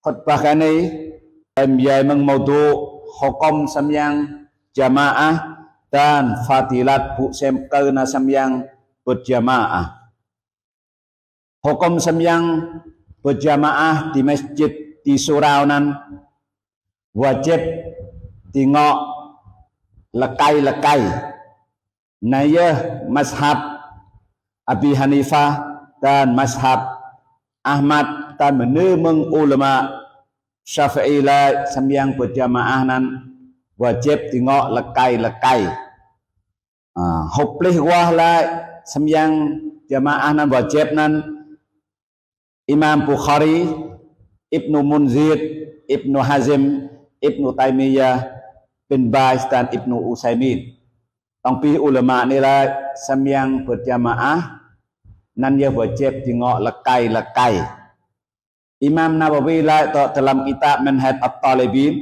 khutbah kali menjadi mengmudu hukum sembahyang jamaah dan fadilat karena sembahyang berjamaah. Hukum sembahyang berjamaah di masjid di surau nan wajib tengok lekai-lekai. Naya mazhab Abi Hanifah dan mazhab Ahmad dan menurut ulama Syafi'i la sembahyang berjamaah nan wajib tengok lekai-lekai. Huplih wah la sembahyang jamaah nan wajib nan Imam Bukhari, Ibnu Munzir, Ibnu Hazm, Ibnu Taimiyah, bin Baz dan Ibnu Utsaimin. Tongpi ulama ni lah sembahyang berjamaah nan dia wajib tengok lekai-lekai. Imam Nawawi lah dalam kitab Manhaj At-Talibin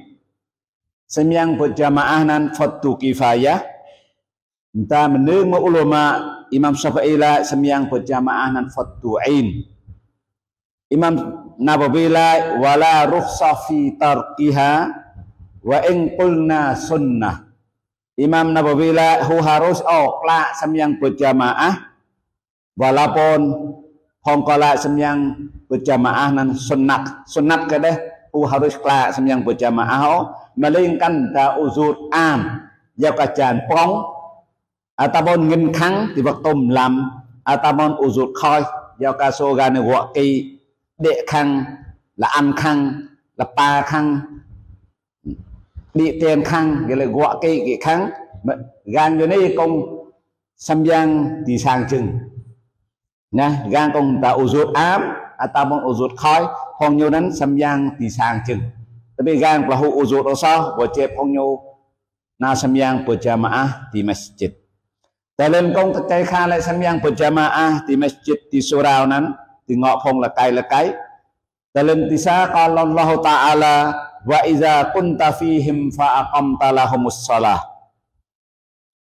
sembahyang berjamaah nan fardu kifayah. Entah menurut ulama Imam Syafi'i lah sembahyang berjamaah nan fardu ain. Imam Nawawi lah wala rukhsah fi tarkiha wa in qulna sunnah. Imam Nawawi lah harus kelak sembahyang berjamaah walaupun hongkola sembahyang berjamaah nan sunat kedeh harus kelak sembahyang berjamaah melainkan da uzur am ya kajan pong ataupun ngin khang di waktu lam ataupun uzur khoi ya kasogan waqi dek khang la an khang la pa khang đi tiền khăn gọi là gọi cái khăn gan cái này công sembahyang di sang chừng nha gan công ta uzut ám ataupun uzut khói phong nhiêuนั้นsembahyang di sang chừng tapi gan pelaku uzut rasa wajib phong nhiêu na sembahyang berjamaah di masjid dalam công terkait khan lại sembahyang berjamaah di masjid di surau nan tengok phong lekai-lekai dalam tisa qala Allah Ta'ala wa iza kunta fihim fa aqamta lahumus shalah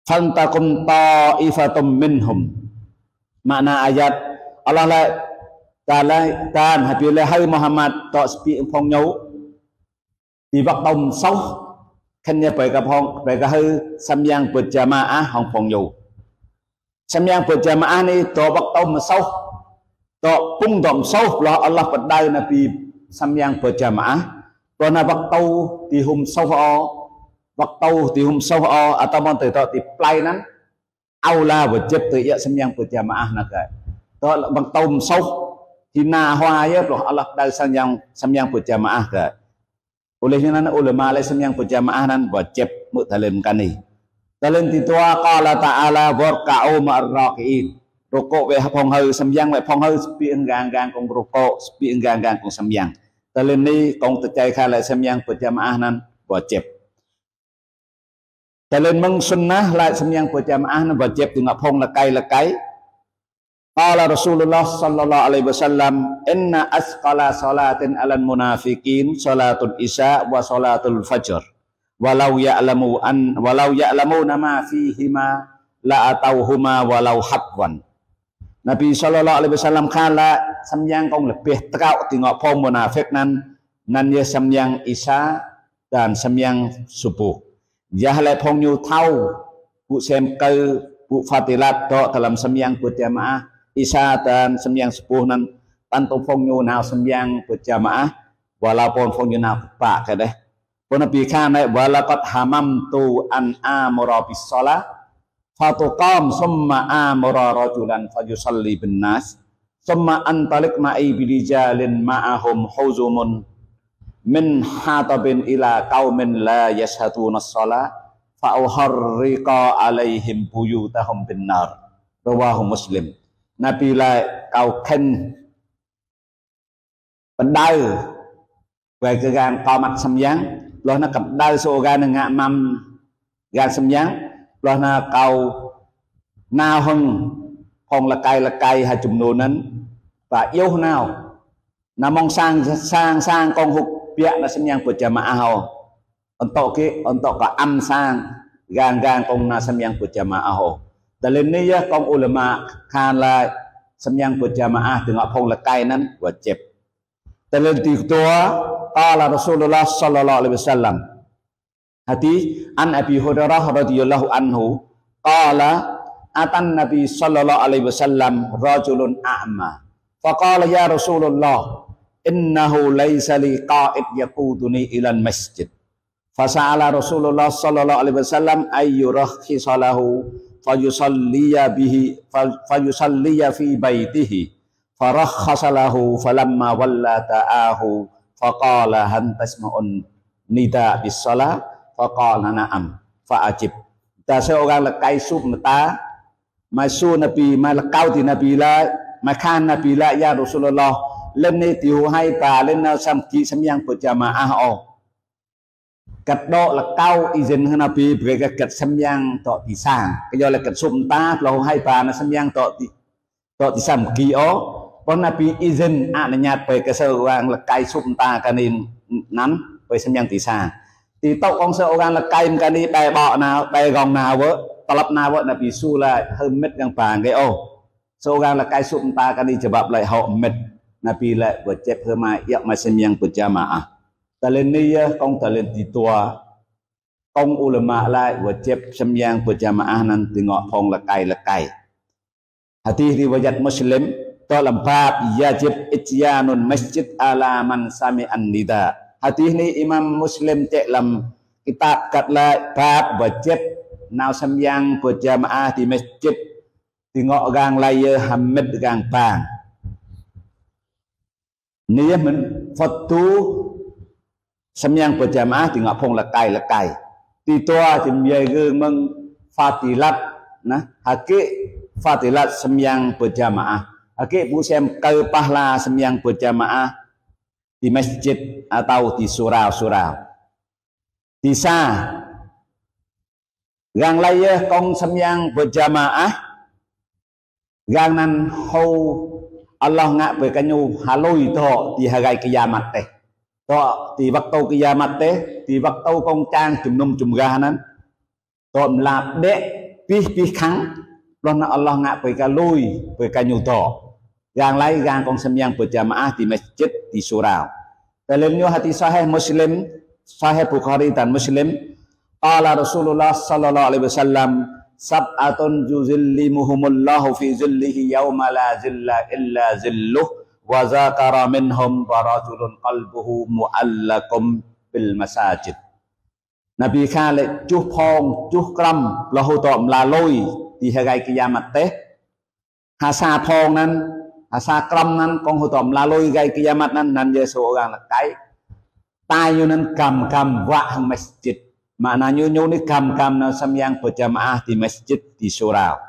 fantakum ta'ifatum minhum. Makna ayat Allah Ta'ala dan habila hai Muhammad tok spi phong nhau di waktu sau khanya bai ka phong bai ka hai sembahyang berjamaah hong phong nhau sembahyang berjamaah ni tok waktu sau tok pung dom sau Allah pedai Nabi sembahyang berjamaah Karena waktu di hum sau'a ataupun tidak di pelainan aula wajib tidak sembahyang berjamaah naga. Kalau waktu sau di nahwaya loh Allah dari sembahyang berjamaah ke. Olehnya nana ulama le sembahyang berjamaah nan wajib mutalim kani. Dalam titua qala ta'ala warka'u ma'ar-raqiin. Rukuk we phong hư sembahyang we phong hư spi enggang-enggang kong rukuk spi enggang-enggang kong sembahyang. Dalam ni kong tercai kala sembahyang berjamaah nan wajib. Dalam mengsunnah la sembahyang berjamaah nan wajib tengok phong lekai-lekai. Qala Rasulullah sallallahu alaihi wasallam inna asqala salatin alal munafiqin salatul isya wa salatul fajr. Walau ya'lamuna ma fihima la atauhuma walau habwan. Nabi sallallahu alaihi wasallam kala sembahyang kong lebih teruk tengok phong munafik nan ya sembahyang isya dan sembahyang subuh. Jah le phong nyu thau bu sem ke bu fatilat do dalam sembahyang berjamaah isya dan sembahyang subuh nan tanpa phong nyu nào sembahyang berjamaah walaupun phong nyu nào pak ke deh. Nabi kana walaqad hamamtu an amara bis shalah fatuqam summa amara rajulan fayusalli bin nas summa antalik ma'i bilijalin ma'ahum huzumun min hatabin ila qaumin la yashhaduna shalah fa uharriqa alaihim buyutahum bin nar. Rawahu Muslim. Nabi la kau khen pendai về cái gan co mặt sembahyang lo na cặp đai so gan ngạ mam gan sembahyang lo na kau nào hưng phong lekai hai chùm nô nấn và yêu nào na mong sang con hụt bịa là sembahyang berjamaah untuk ka am sang gan con na sembahyang berjamaah. Dalam ni ya kaum ulama khan la sembahyang berjamaah tengok phong lekai nan wajib. Dalam tiga qala Rasulullah sallallahu alaihi wasallam. Hadis an Abi Hurairah radhiyallahu anhu qala atan Nabi sallallahu alaihi wasallam rajulun a'ma. Faqala ya Rasulullah innahu laisa li qa'id yaquduni ila masjid. Fasa'ala Rasulullah sallallahu alaihi wasallam ayyurahhisalahu fayusalliya fayusalliya fi baitihi. Farakhkhasalahu falamma walla ta'ahu faqala hal tasma'un nida bis shalah faqala na'am fa'ajib. Ta seorang lekai sub mata masuk Nabi malakau di Nabi la makan Nabi la ya Rasulullah lên ni tiểu hai bà lên sam ki semyang berjamaah kat do lekau izin Nabi beri kat semyang tok pisang kaya le kat sumta lo hai bà na semyang tok di sam ki pon Nabi izin anyat beri ke seorang lekai sumta kanin nan beri semyang pisang thì tộc ông seorang lekai kani bay bọ nào bay gong nào vợ talap nào vợ Nabi su lại hơn mét gang vàng cái seorang lekai sumta kani jawab lại họ mét Nabi lại vừa chép hơn mai yak mai semyang berjamaah. Talen ni kong talen di tua kong ulama lại vừa chép semyang berjamaah nan tengok phong lekai. Hadis riwayat Muslim to lam bab yajib ityanun masjid ala man sami'an nida. Hadis ni Imam Muslim cek lam kitab kat lại bab vừa chép nào semyang berjamaah di masjid tengok gang laya hamid gang bang. Ni mình Phật tu semyang berjamaah tengok phong lekai. Di tua jemye gemeng fadilat nah hakik fadilat semyang berjamaah. Hakik bu sem ke pahala semyang berjamaah di masjid atau di surau-surau. Di sa gang laya kong semyang berjamaah gang nan hau Allah ngak berkanyu halui to di hari kiamat teh. To di waktu kiamat teh, di waktu kong cang jumnum jumrah nan. To melap dek pih khang. Lona Allah ngak berkalui berkanyu to. Yang lain gang kong semyang berjamaah di masjid di surau. Dalam hati sahih Muslim, sahih Bukhari dan Muslim, qala Rasulullah sallallahu alaihi wasallam sab'atun yuzillimuhumullahu fi zillihi yawma la zilla illa zilluh wa zakara minhum rajulun qalbuhu mu'allakum bil masajid. Nabi khale chuh phong chuh kram lahu to melalui di hari kiamat teh hasa phong nan hasa kram nan kong hu to melalui hari kiamat nan je seorang lekai tayu nan kam wa hang masjid. Maknanya ni kam na semyang berjamaah di masjid di surau.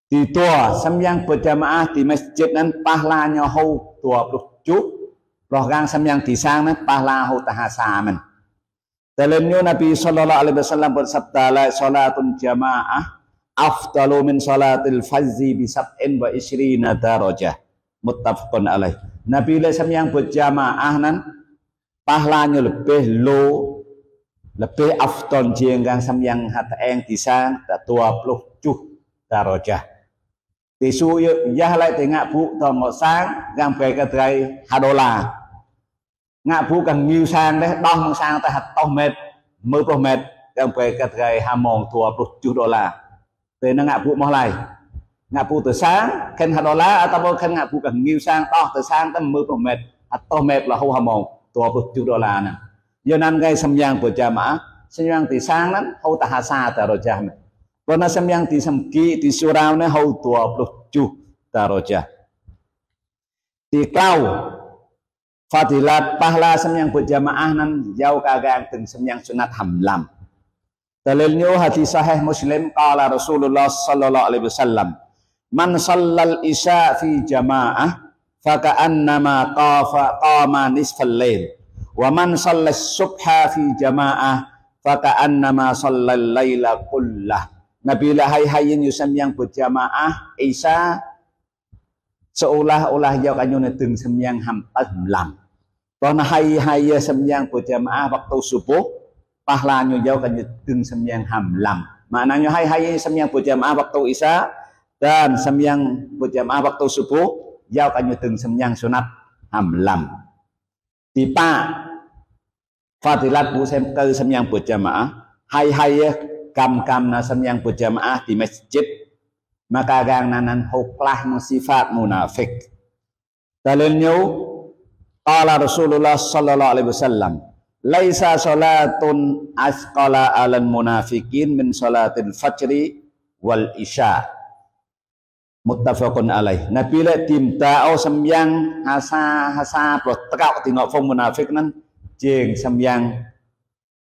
Di tua semyang berjamaah di masjid nan pahalanya hau 20 roh gang semyang di sana pahala hau tahasaman. Dalamnya Nabi sallallahu alaihi wasallam bersabda la salatun jamaah afdalu min salatil fajri bi 27 darajah. Muttafaqun alaih. Nabi la semyang berjamaah nan pahalanya lebih afdol jenggang semyang hataeng tisang 27 darajah. Tisu yah lại thì ngạ phụ thầm một sáng gang về cái cây $2. Ngạ phụ càng nhiều sang đấy đông sang ta hạt to mệt 10 mét gang về cái cây hamon $27. Thế nó ngạ phụ mau lại ngạ phụ từ sáng khen $2 atau khen ngạ phụ càng nhiều sang to từ sáng tới 10 mét hạt to mệt là hau hamon $27 nè. Do nan gai semyang berjamaah semyang di sang hau tahasa darajah. Karena semyang di samki di surau ne hau 27 darajah. Di kau fadilat pahala semyang berjamaah nan jauh kagang teng semyang sunat hamlam. Dalilnya hadis sahih Muslim qala Rasulullah sallallahu alaihi wasallam man shallal isya fi jamaah fa ka'annama qama nisfal lail. Wa man shallas subha fi jamaah fa ka'annama shallal laila kullah. Nabi la hayyin yusamyang berjamaah Isa seolah-olah jauh kanyune teng semyang hamlam. Karena hay semyang berjamaah waktu subuh pahalanya jauh kanyune teng semyang hamlam. Maknanya hay semyang berjamaah waktu Isa dan semyang berjamaah waktu subuh jauh kanyune teng semyang sunat hamlam. Tipa fadilat bu xem cơ semyang berjamaah hai kam na semyang berjamaah di masjid maka gang nanan huklah sifat munafik. Dalilnya qala Rasulullah sallallahu alaihi wasallam laisa salatun asqala 'alal munafiqin min salatil fajri wal isya. Muttafaqun alaih. Nabi le tim tao semyang hasa pro tekak tengok phong munafik nan jeng semyang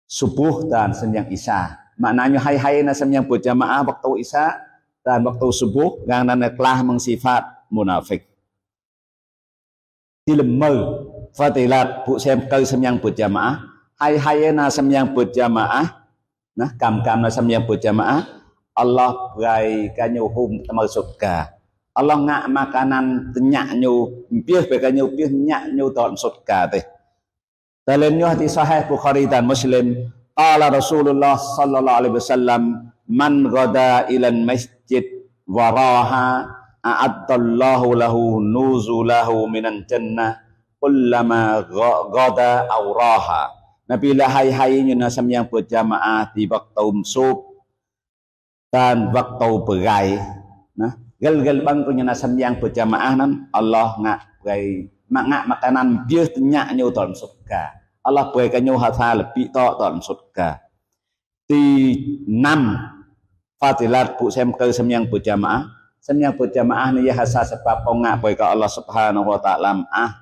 subuh dan semyang isya. Maknanya hai na semyang berjamaah waktu isya dan waktu subuh gang nan kelah mengsifat munafik. Dilemel fadilat bu xem cơ semyang berjamaah hai na semyang berjamaah nah kam na semyang berjamaah Allah beri kanyu hum tamal surga. Allah ngak makanan tenyak nyu pieh be kanyu pieh nyak nyu ton surga teh. Dalilnya hadis sahih Bukhari dan Muslim qala Rasulullah sallallahu alaihi wasallam man ghada ilan masjid waraha a'addallahu lahu nuzulahu minan jannah kullama ghada auraha. Nabi hai nyuna semyang berjamaah di waktu sub dan waktu berai. Nah, gel bang punya semyang berjamaah nan Allah ngak berai ngak makanan bius tenyak nyu dalam surga. Allah berikan nyu hasa lebih tok dalam surga. Di 6 fadilat bu xem ke semyang berjamaah. Semyang berjamaah ni hasa sebab ngak berikan Allah Subhanahu wa taala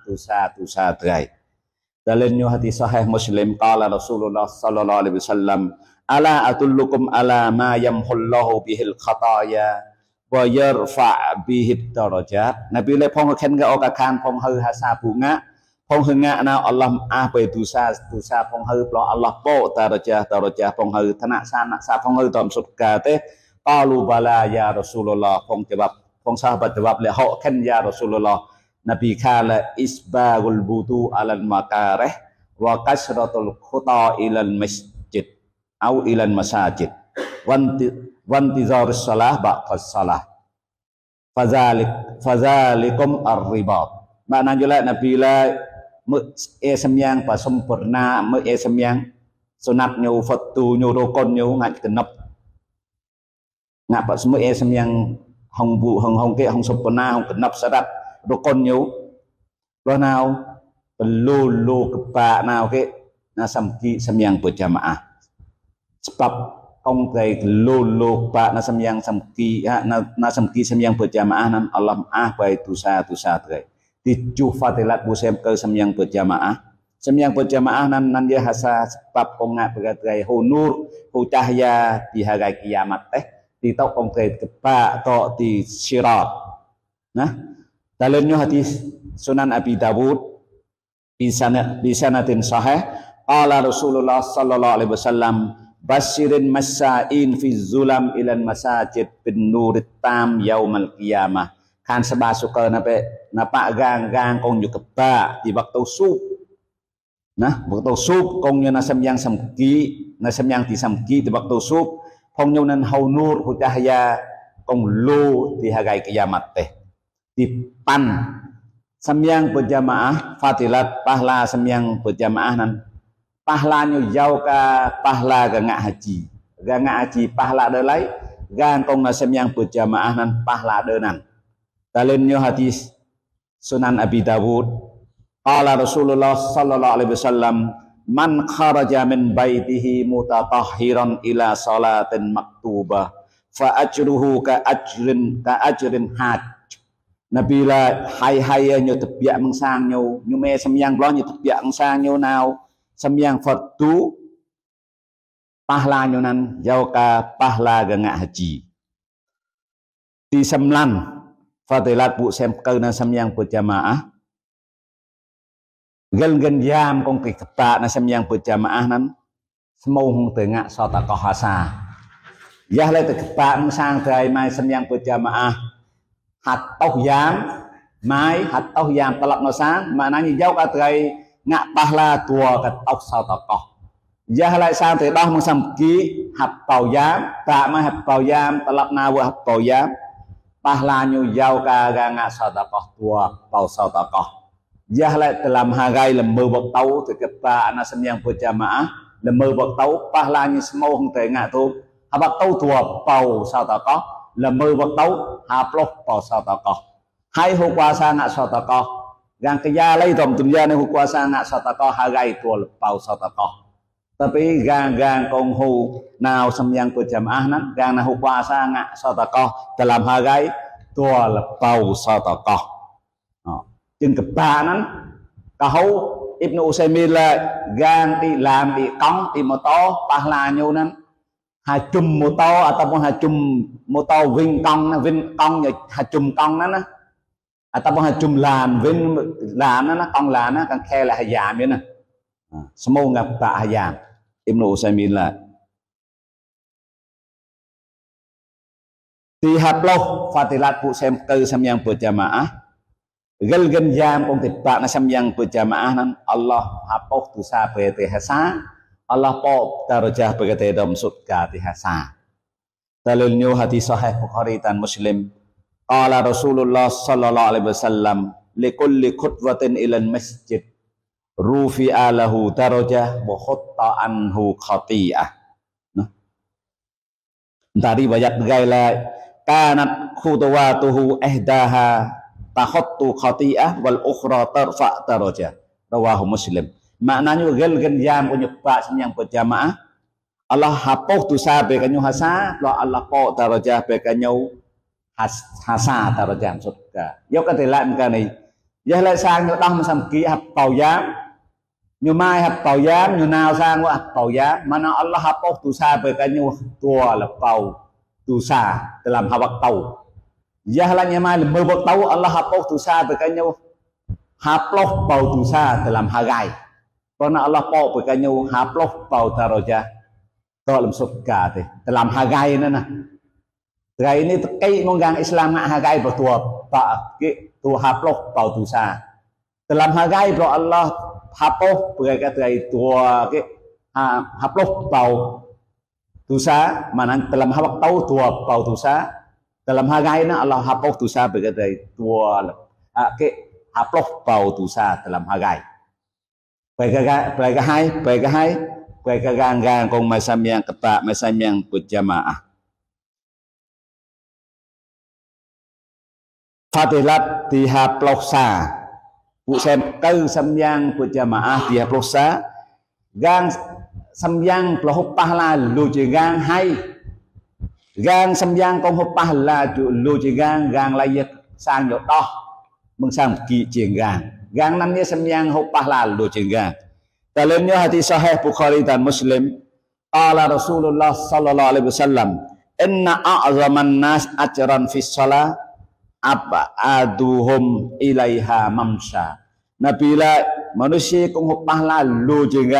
dosa drai. Dalilnya hadis sahih Muslim qala Rasulullah sallallahu alaihi wasallam ala atullukum ala ma yamhullahu bihil khataya wa yarfa' bihid darajat. Nabi le phong khen ga okakan phong hư hasa bunga phong hư na Allah be dosa phong hư plo Allah po darajah phong hư thana sa phong hư dalam surga teh qalu bala ya Rasulullah phong sahabat jawab le ho khen ya Rasulullah. Nabi kala isbagul budu alal makareh wa kasratul khuta ilal masjid au ilal masajid wantizarus salah ba'das salah fazalikum ar-ribat. Makna jula Nabi la semyang pa sempurna semyang sunat nyu fatu nyu rukun nyu ngaj genep ngak pa semua semyang hong ke hong sempurna hong genep syarat rukun nyu lo nào perlu kepak nào ke na samki semyang berjamaah sebab kong kai lo kepak na semyang samki na samki semyang berjamaah nan Allah bai dosa trai dicu fadilat bu sem ke semyang berjamaah nan dia hasa sebab kong ngak bergatrai hunur hu cahaya di hari kiamat teh di tok kong kai kepak tok di sirat. Nah dalilnya hadis Sunan Abi Dawud bisanatin sahih qala Rasulullah sallallahu alaihi wasallam basyirin masain fi zulam ilan masajid bin nurit tam yaumal qiyamah kan sebasuka napa gang kong yu keba di waktu sub. Nah waktu sub kong yu nasam yang disamki di waktu sub kong yu nan haunur hujahya kong lu di hari kiamat teh. Di pan semyang berjamaah fadilat pahla semyang berjamaah nan pahlanya jauh ke pahla gangak haji pahla delai gang kong na semyang berjamaah nan pahla denan. Dalilnya hadis Sunan Abi Dawud qala Rasulullah sallallahu alaihi wasallam man kharaja min baitihi mutatahhiran ila salatin maktubah fa ajruhu ka ajrin hajj. Nabi la hai nyo tepiak mengsang nyo me semyang lo nyo tepiak mengsang nyo nào semyang fardu pahla nyo nan jauh ka pahla gangak haji. Di 9 fadilat bu sem ke na semyang berjamaah gen jam kong ketak na semyang berjamaah nan semua tengak sedekah hasa. Yah le ketak mengsang dai mai semyang berjamaah hatau yam telak nosang maknanya jauh katrai ngak pahla tua katau sedekah. Jah lai sang te dah mengsamki hatau yam tak mai hatau yam telak nawa hatau yam pahlanyo jauh ka ngak sedekah tua tau sedekah. Jahlat dalam hagai lembu baktau terkata anak semyang berjamaah lembu baktau pahlanya semua hong tengah tu baktau tua pau satakoh lembu baktau haploh pau satakoh hai hu kuasa ngak satakoh yang kerja lagi tom dunia ni hu kuasa ngak satakoh hagai tua pau satakoh tapi gang kong hu nau semyang berjamaah nan gang hu kuasa ngak satakoh dalam hagai tua pau satakoh chừng cặp ba nó cả hậu Ibn Utsaimin là gan đi làm đi cong đi mô tô ba la nhau nó hai chùm mô tô ataupun hai chùm mô tô vinh cong rồi hai chùm cong nó ataupun hai chùm làn vinh làn nó cong làn nó càng khe là hai giảm vậy nè semua ngập tạ hai giảm Ibn Utsaimin là thì hạp lâu fatilat phụ xem từ xem yang berjamaah Galgan jam kong tiba na samyang berjamaah nan Allah hapok dosa berkati hasa Allah pok darajah berkati dalam surga ti hasa. Dalilnya hadis sahih Bukhari dan Muslim. Qala Rasulullah sallallahu alaihi wasallam likulli khutwatin ilal masjid rufi'a lahu darajah wa khutta anhu khati'ah. Dari banyak gaya kanat khutwatuhu ihdaha tahottu khati'ah wal ukhra tarfa' darajah rawahu Muslim. Maknanya galgan jam penyebab yang berjamaah Allah hapus dosa bekanyu hasa Allah po darajah bekanyu hasa darajah surga. Yo cái lại một cái này giờ lại sang nhiều đông sầm kỹ hấp tàu giám nhiều mai hấp tàu giám nhiều nào sang qua hấp tàu giám mana Allah hapus dosa bekanyu tua là tàu dosa dalam hawak tàu Jahlanya mai lembu tahu Allah hapus dosa berkanyu haploh bau dosa dalam hagai. Karena Allah po berkanyu haploh bau darajah dalam surga teh dalam hagai nana. Hagai ini terkait menggang Islam nak hagai bertua pak ke tu haploh bau dosa. Dalam hagai bro Allah hapus berkata tua ke haploh bau dosa mana dalam hawak tahu tua bau dosa dalam hagai na Allah hapus dosa berkata tua ke hapus bau dosa dalam hagai. Baik gang kong masam yang ketak masam yang berjamaah. Fadilat di haplosa bu xem tư samyang berjamaah di haplosa gang samyang plohop pahla lu gang hai gang samyang kong hộp pahala lu chỉ gang layat sang nhột đo mừng sang kỳ triển gang năm nya samyang hộp pahala lu chỉ dalamnya hadis sahih Bukhari dan Muslim qala Rasulullah sallallahu alaihi wasallam inna a'zaman nas ajran fis shalah aduhum ilaiha mamsha nabila manusia kong hộp pahala lu chỉ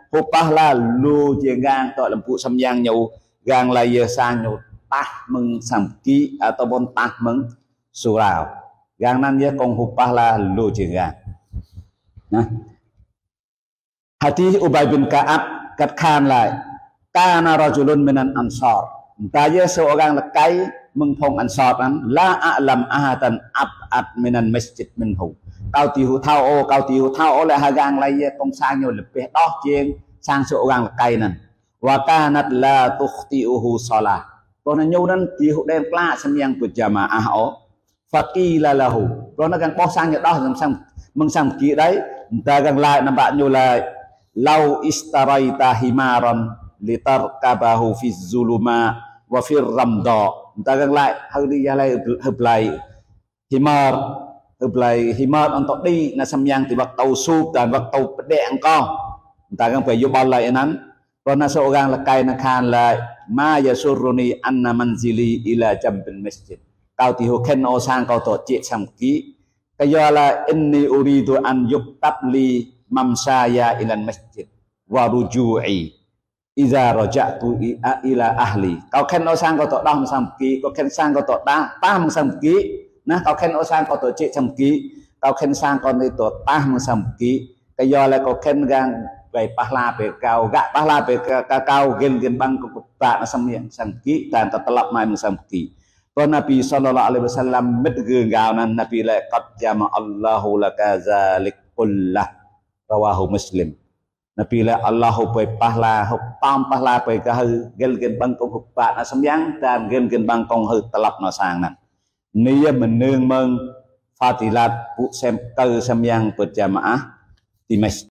hộp pahala lu chỉ to lempu samyang nhau gang layar sanyo tah meng samki ataupun tah meng surau gang nan dia kong hupah lah lu jengang. Nah hadis Ubay bin Ka'ab katakan lah kana rajulun minan ansar dia seorang lekai mengpong ansar kan la a'lam ahadan ab'ad minan masjid minhu kau tihu tahu oleh gang layar kong sanyo lebih doh jeng sang seorang lekai nan wa kanat la tukhti'uhu shalah còn nhu nan tihu đem kla samyang berjamaah faqila lahu còn nó càng bỏ sang đó mừng sang kia đấy ta càng lại nằm bạn nhu là lau istaraita himaran litarkabahu fi zuluma wa fi ramda ta càng lại hơi đi ra lại hợp lại himar untuk đi na samyang ti waktu sub dan waktu pedek engkau ta càng phải vô bao lại nan Karena seorang lekai nakan la ma yasurruni anna manzili ila jambil masjid. Kau tihu ken osang kau to cik samki. Kaya la inni uridu an yuktabli mamsaya ilan masjid wa ruju'i iza raja'tu ila ahli. Kau ken osang kau to dah samki, kau ken sang kau to dah pam samki. Nah kau ken osang kau to cik samki, kau ken sang kau to tah samki. Kaya la kau ken gang về pahla về cao gạ pahla về cao gen bang kebak samki dan tetap main samki. Còn Nabi sallallahu alaihi wasallam medgengau nan Nabi la qad jama Allahu laka zalik kullah rawahu Muslim Nabi la Allahu pai pahla hok tam pahla pai ka hư gen bang kong hok pa na samyang dan gen bang kong hư talap no sang nan nia menung meng fatilat pu sem kal samyang berjamaah di masjid